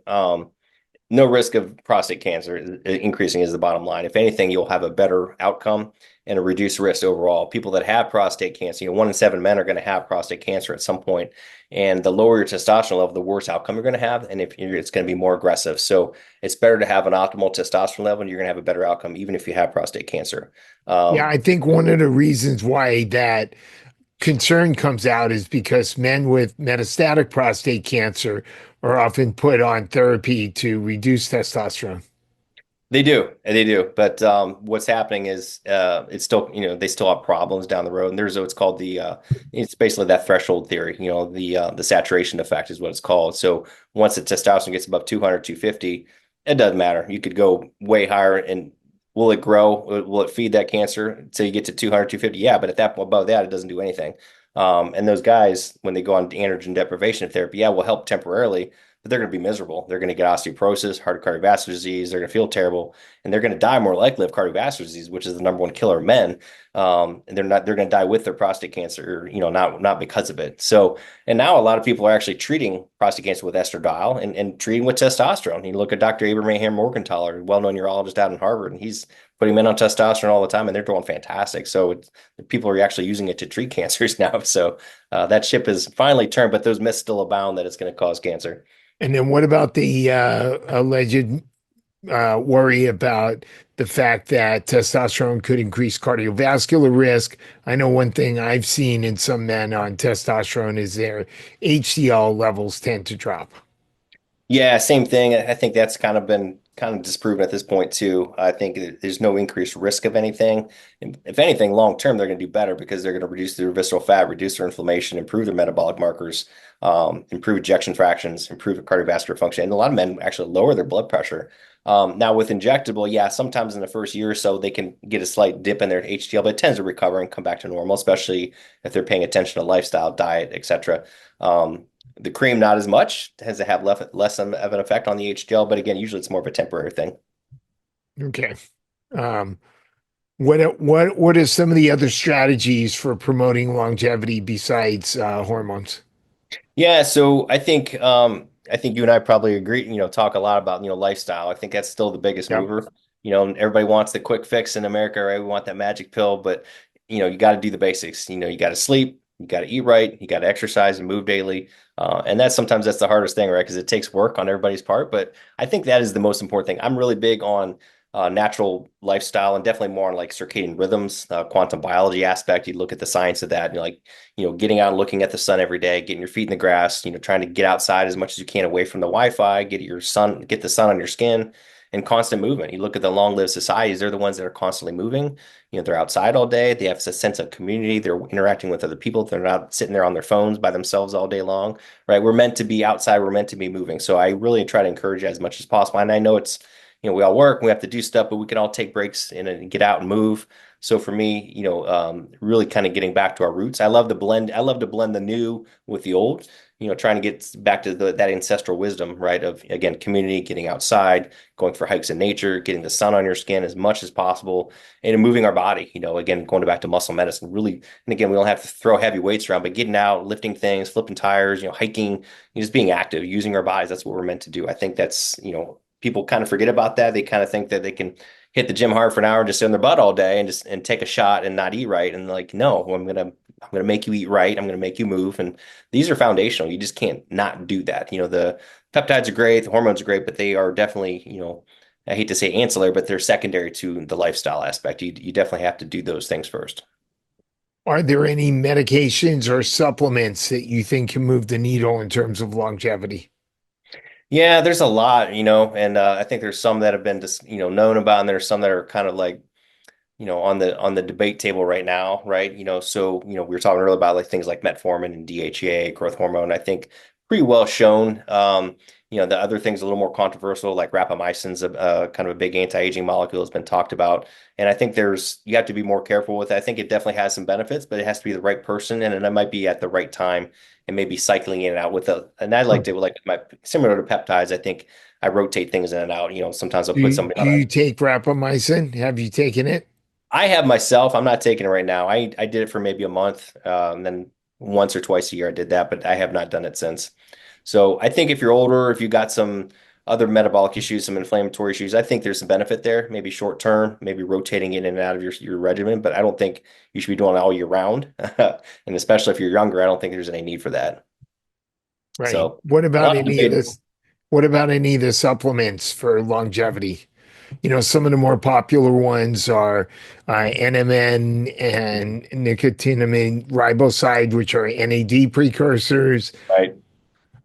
No risk of prostate cancer increasing is the bottom line. If anything, you'll have a better outcome and a reduced risk overall. People that have prostate cancer, 1 in 7 men are going to have prostate cancer at some point, and the lower your testosterone level, the worse outcome you're going to have, and it's going to be more aggressive. So it's better to have an optimal testosterone level, and you're going to have a better outcome, even if you have prostate cancer. Yeah, Um, I think one of the reasons why that concern comes out is because men with metastatic prostate cancer are often put on therapy to reduce testosterone. They do. But what's happening is it's still, they still have problems down the road. And there's what's called it's basically that threshold theory, the saturation effect is what it's called. So once the testosterone gets above 200, 250, it doesn't matter. You could go way higher and will it grow? Will it feed that cancer until you get to 200, 250? Yeah, but at that point above that, it doesn't do anything. And those guys, when they go on androgen deprivation therapy, yeah, will help temporarily, but they're going to be miserable. They're going to get osteoporosis, heart cardiovascular disease. They're going to feel terrible, and they're going to die more likely of cardiovascular disease, which is the number one killer of men. And they're going to die with their prostate cancer, not because of it. So, and now a lot of people are actually treating prostate cancer with estradiol and treating with testosterone. You look at Dr. Abraham Morgentaler, well-known urologist out in Harvard, and he's putting men on testosterone all the time, and they're doing fantastic. So people are actually using it to treat cancers now. So that ship has finally turned, but those myths still abound that it's going to cause cancer. And then what about the alleged worry about the fact that testosterone could increase cardiovascular risk? I know one thing I've seen in some men on testosterone is their HDL levels tend to drop. Yeah, same thing. I think that's kind of been kind of disproven at this point too. I think there's no increased risk of anything. And if anything, long term, they're going to do better because they're going to reduce their visceral fat, reduce their inflammation, improve their metabolic markers, improve ejection fractions, improve cardiovascular function. And a lot of men actually lower their blood pressure. Now with injectable, yeah, sometimes in the first year or so, they can get a slight dip in their HDL, but it tends to recover and come back to normal, especially if they're paying attention to lifestyle, diet, etc. The cream, not as much, tends to have less of an effect on the HDL, but again, usually it's more of a temporary thing. Okay. Um, what are some of the other strategies for promoting longevity besides hormones? Yeah, so I think you and I probably agree, talk a lot about, lifestyle. I think that's still the biggest Yep. mover. Everybody wants the quick fix in America, right? We want that magic pill, but you got to do the basics. You got to sleep, you got to eat right, you got to exercise and move daily. And that's the hardest thing, right? Because it takes work on everybody's part, but I think that is the most important thing. I'm really big on natural lifestyle and definitely more on like circadian rhythms, quantum biology aspect. You look at the science of that, and you're like, getting out and looking at the sun every day, getting your feet in the grass, trying to get outside as much as you can away from the Wi-Fi, get the sun on your skin and constant movement. You look at the long-lived societies, they're the ones that are constantly moving. They're outside all day. They have a sense of community. They're interacting with other people. They're not sitting there on their phones by themselves all day long, right? We're meant to be outside. We're meant to be moving. So I really try to encourage as much as possible. And I know it's, we all work, we have to do stuff, but we can all take breaks and get out and move. So for me, really kind of getting back to our roots. I love to blend. I love to blend the new with the old. Trying to get back to that ancestral wisdom, right? Of again, community, getting outside, going for hikes in nature, getting the sun on your skin as much as possible, and moving our body. Again, going back to muscle medicine, really. And again, we don't have to throw heavy weights around, but getting out, lifting things, flipping tires, hiking, just being active, using our bodies. That's what we're meant to do. I think that's, people kind of forget about that. They kind of think that they can hit the gym hard for an hour and just sit on their butt all day and take a shot and not eat right. And like, no, I'm gonna make you eat right. I'm gonna make you move. And these are foundational. You just can't not do that. The peptides are great, the hormones are great, but they are definitely, I hate to say ancillary, but they're secondary to the lifestyle aspect. You definitely have to do those things first. Are there any medications or supplements that you think can move the needle in terms of longevity? Yeah, there's a lot, and I think there's some that have been just, known about, and there's some that are kind of like on the debate table right now, right? So we were talking earlier about like things like metformin and DHEA, growth hormone. I think pretty well shown. The other things a little more controversial, like rapamycin's a kind of a big anti-aging molecule has been talked about, and I think you have to be more careful with it. I think it definitely has some benefits, but it has to be the right person, and it might be at the right time, and maybe cycling in and out with it. And I like to like my similar to peptides. I think I rotate things in and out. Sometimes I'll Do put you, somebody do on a you take rapamycin? Have you taken it? I have myself. I'm not taking it right now. I did it for maybe a month, and then once or twice a year I did that, but I have not done it since. So I think if you're older, if you got some other metabolic issues, some inflammatory issues, I think there's some benefit there. Maybe short term, maybe rotating in and out of your regimen, but I don't think you should be doing it all year round. And especially if you're younger, I don't think there's any need for that. Right. So a lot of debate. What about any of the supplements for longevity? Some of the more popular ones are NMN and nicotinamide riboside, which are NAD precursors. Right.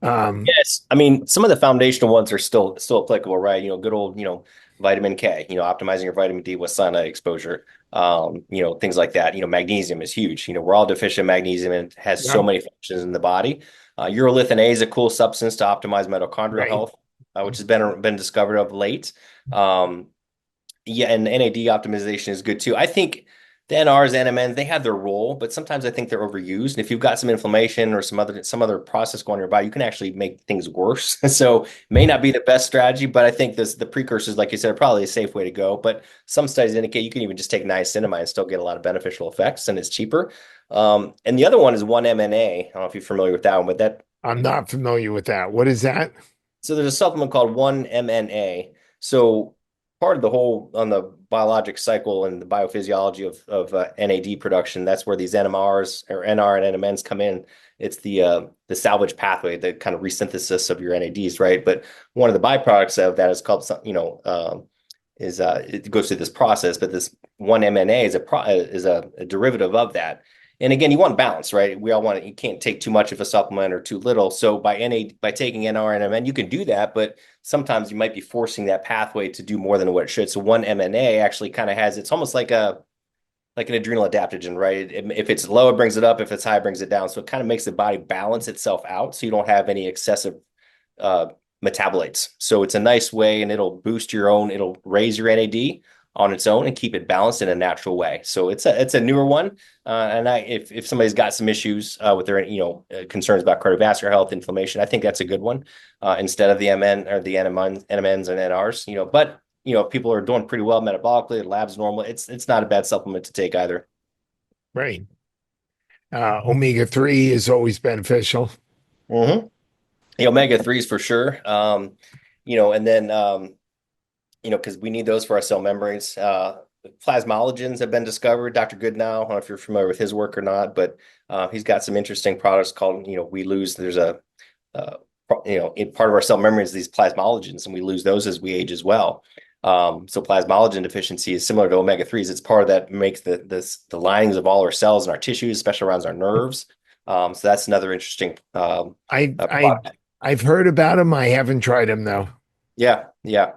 Um, Yes, I mean some of the foundational ones are still applicable, right? Good old, vitamin K, optimizing your vitamin D with sunlight exposure, things like that. Magnesium is huge. We're all deficient in magnesium and it has so yeah, many functions in the body. Urolithin A is a cool substance to optimize mitochondrial right. health, which has been discovered of late. Um, yeah, and NAD optimization is good too. I think the NRs, NMNs, they have their role, but sometimes I think they're overused. And if you've got some inflammation or some other process going on in your body, you can actually make things worse. So it may not be the best strategy, but I think the precursors, like you said, are probably a safe way to go. But some studies indicate you can even just take niacinamide and still get a lot of beneficial effects, and it's cheaper. And the other one is 1-MNA. I don't know if you're familiar with that one, but I'm not familiar with that. What is that? so there's a supplement called 1-MNA. So part of the whole on the biologic cycle and the biophysiology of NAD production, that's where these NMRs or NR and NMNs come in. It's the salvage pathway, the kind of resynthesis of your NADs, right? But one of the byproducts of that is called, it goes through this process, but this 1-MNA is a derivative of that. And again, you want balance, right? We all want it. You can't take too much of a supplement or too little. So by taking NR and MN, you can do that, but sometimes you might be forcing that pathway to do more than what it should. So 1-MNA actually kind of it's almost like an adrenal adaptogen, right? If it's low, it brings it up. If it's high, it brings it down. So it kind of makes the body balance itself out, so you don't have any excessive uh, metabolites. So it's a nice way, and it'll raise your NAD on its own and keep it balanced in a natural way. So it's a newer one, and if somebody's got some issues with their concerns about cardiovascular health, inflammation, I think that's a good one instead of the MN or the NMNs and NRs. But if people are doing pretty well metabolically, the lab's normal, it's not a bad supplement to take either. Right. Omega-3 is always beneficial. Mm-hmm. Omega threes for sure. And then because we need those for our cell membranes. Plasmalogens have been discovered. Dr. Goodnow, I don't know if you're familiar with his work or not, but he's got some interesting products called, we lose. There's in part of our cell membranes, these plasmalogens, and we lose those as we age as well. So plasmalogen deficiency is similar to omega threes. It's part of that makes the linings of all our cells and our tissues, especially around our nerves. So that's another interesting I I product. I've heard about them. I haven't tried them though. Yeah, yeah.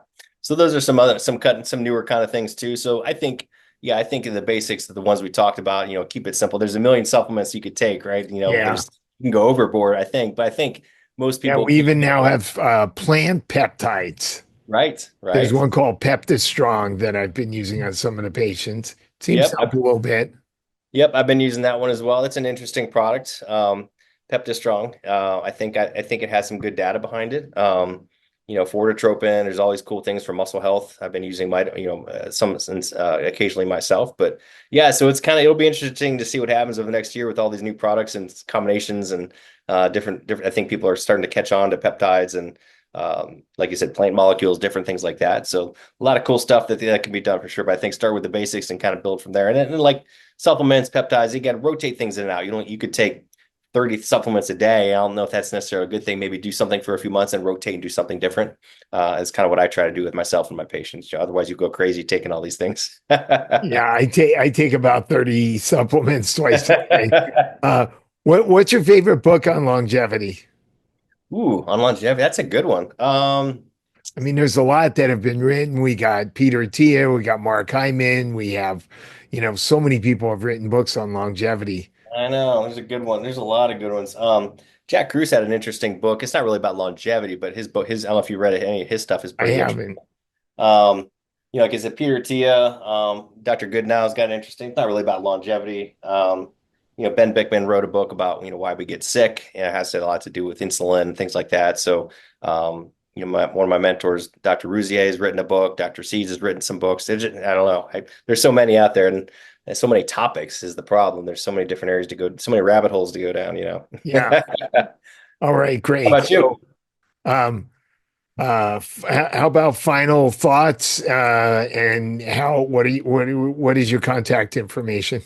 So those are some newer kind of things too. So I think, yeah, I think in the basics of the ones we talked about, keep it simple. There's a million supplements you could take, right? Yeah. There's you can go overboard, I think, but I think most Yeah, people we keep even it now right. have plant peptides. Right, There's right. one called Strong that I've been using on some of the patients. Seems Yep. to help a little bit. Yep, I've been using that one as well. It's an interesting product. Strong. I think it has some good data behind it. Fortotropin. There's always cool things for muscle health. I've been using some since occasionally myself, but yeah. So it'll be interesting to see what happens over the next year with all these new products and combinations and different. I think people are starting to catch on to peptides and like you said, plant molecules, different things like that. So a lot of cool stuff that can be done for sure. But I think start with the basics and kind of build from there. And then like supplements, peptides, you got to rotate things in and out. You could take 30 supplements a day. I don't know if that's necessarily a good thing. Maybe do something for a few months and rotate and do something different. Is kind of what I try to do with myself and my patients. Otherwise, you go crazy taking all these things. Yeah, I take about 30 supplements twice a day. Uh, what's your favorite book on longevity? Ooh, on longevity, that's a good one. I mean, there's a lot that have been written. We got Peter Tia, we got Mark Hyman, we have, so many people have written books on longevity. I know there's a good one. There's a lot of good ones. Jack Kruse had an interesting book. It's not really about longevity, but his book, I don't know if you read it, any of his stuff is I pretty interesting. haven't. Um, like I said, Peter Tia, Dr. Goodnow's got interesting. It's not really about longevity. Ben Bickman wrote a book about, why we get sick, and it has a lot to do with insulin and things like that. So, one of my mentors, Dr. Rousier, has written a book. Dr. Seeds has written some books. I don't know. There's so many out there, and there's so many topics is the problem. There's so many different areas to go, so many rabbit holes to go down. Yeah. All right, How great. about you? So, um, how about final thoughts? And what is your contact information?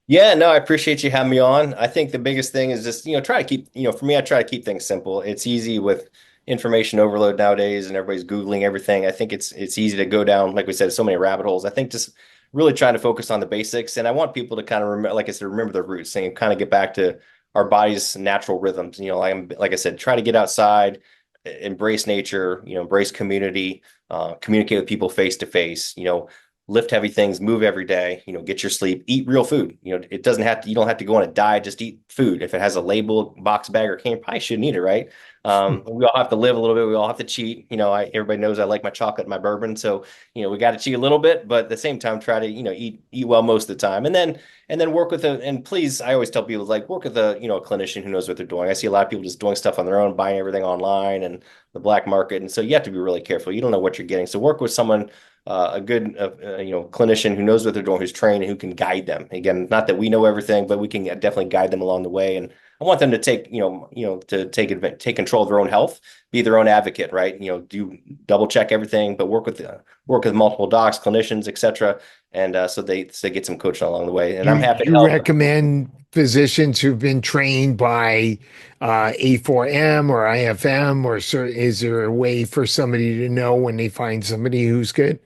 Yeah, no, I appreciate you having me on. I think the biggest thing is just, try to keep, for me, I try to keep things simple. It's easy with information overload nowadays and everybody's Googling everything. I think it's easy to go down, like we said, so many rabbit holes. I think just really trying to focus on the basics. And I want people to kind of remember, like I said, remember their roots and kind of get back to our body's natural rhythms. Like I said, try to get outside, embrace nature, embrace community, communicate with people face to face, lift heavy things, move every day, get your sleep, eat real food. It doesn't have to, you don't have to go on a diet, just eat food. If it has a label, box bag, or can, you probably shouldn't eat it, right? We all have to live a little bit. We all have to cheat. Everybody knows I like my chocolate and my bourbon. So, we got to cheat a little bit, but at the same time, try to, eat well most of the time. And then work with and please, I always tell people like work with a clinician who knows what they're doing. I see a lot of people just doing stuff on their own, buying everything online and the black market. And so you have to be really careful. You don't know what you're getting. So work with someone a good clinician who knows what they're doing, who's trained and who can guide them. Again, not that we know everything, but we can definitely guide them along the way. And I want them to take control of their own health, be their own advocate, right? Do double check everything, but work with multiple docs, clinicians, etc. And so they get some coaching along the way. And I'm happy to You help. recommend physicians who've been trained by A4M or IFM, or is there a way for somebody to know when they find somebody who's good?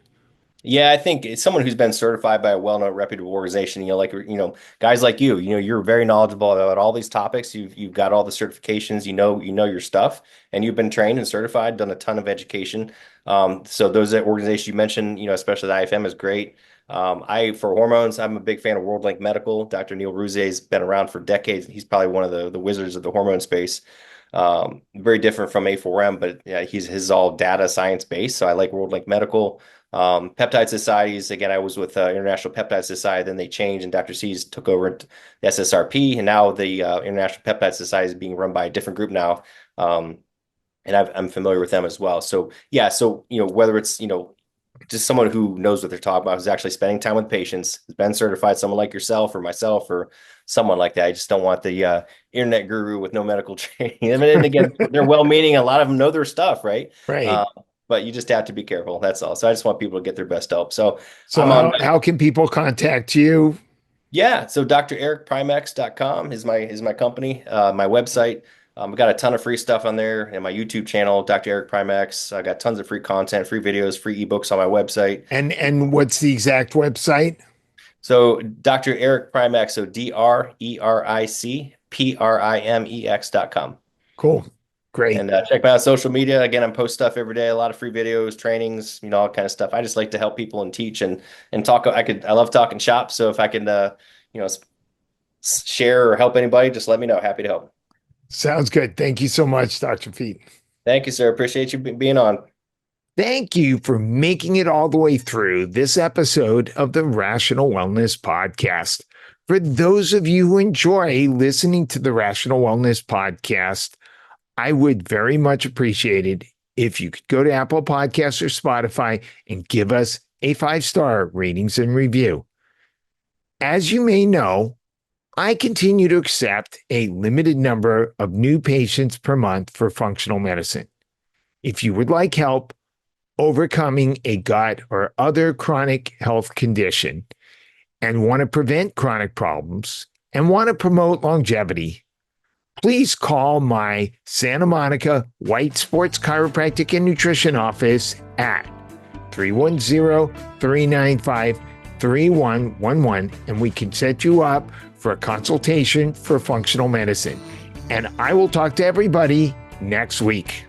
Yeah, I think it's someone who's been certified by a well-known reputable organization, like guys like you're very knowledgeable about all these topics. You've got all the certifications, you know your stuff, and you've been trained and certified, done a ton of education. So those organizations you mentioned, especially the IFM is great. For hormones, I'm a big fan of World Link Medical. Dr. Neil Rouzier has been around for decades. He's probably one of the wizards of the hormone space. Very different from A4M, but yeah, his all data science based. So I like World Link Medical. Peptide societies, again, I was with International Peptide Society, then they changed and Dr. C's took over the SSRP, and now the International Peptide Society is being run by a different group now. And I'm familiar with them as well. So yeah, so whether it's just someone who knows what they're talking about, who's actually spending time with patients, has been certified, someone like yourself or myself or someone like that. I just don't want the internet guru with no medical training. I mean, and again, they're well-meaning. A lot of them know their stuff, right? Right. Uh, but you just have to be careful. That's all. So I just want people to get their best help. So So I'm on, how can people contact you? yeah. So drericprimex.com is my company, my website. I've got a ton of free stuff on there and my YouTube channel, Dr. Eric Primex. I got tons of free content, free videos, free ebooks on my website. And what's the exact website? So Dr. Eric Primex, so DrEricPrimex.com. Cool. Great. And check me out on social media. Again, I'm post stuff every day, a lot of free videos, trainings, all kind of stuff. I just like to help people and teach and talk. I love talking shop. So if I can, share or help anybody, just let me know. Happy to help. Sounds good. Thank you so much, Dr. Fete. Thank you, sir. Appreciate you being on. Thank you for making it all the way through this episode of the Rational Wellness Podcast. For those of you who enjoy listening to the Rational Wellness Podcast, I would very much appreciate it if you could go to Apple Podcasts or Spotify and give us a 5-star ratings and review. As you may know, I continue to accept a limited number of new patients per month for functional medicine. If you would like help overcoming a gut or other chronic health condition and want to prevent chronic problems and want to promote longevity, please call my Santa Monica White Sports Chiropractic and Nutrition office at 310-395-3111, and we can set you up for a consultation for functional medicine. And I will talk to everybody next week.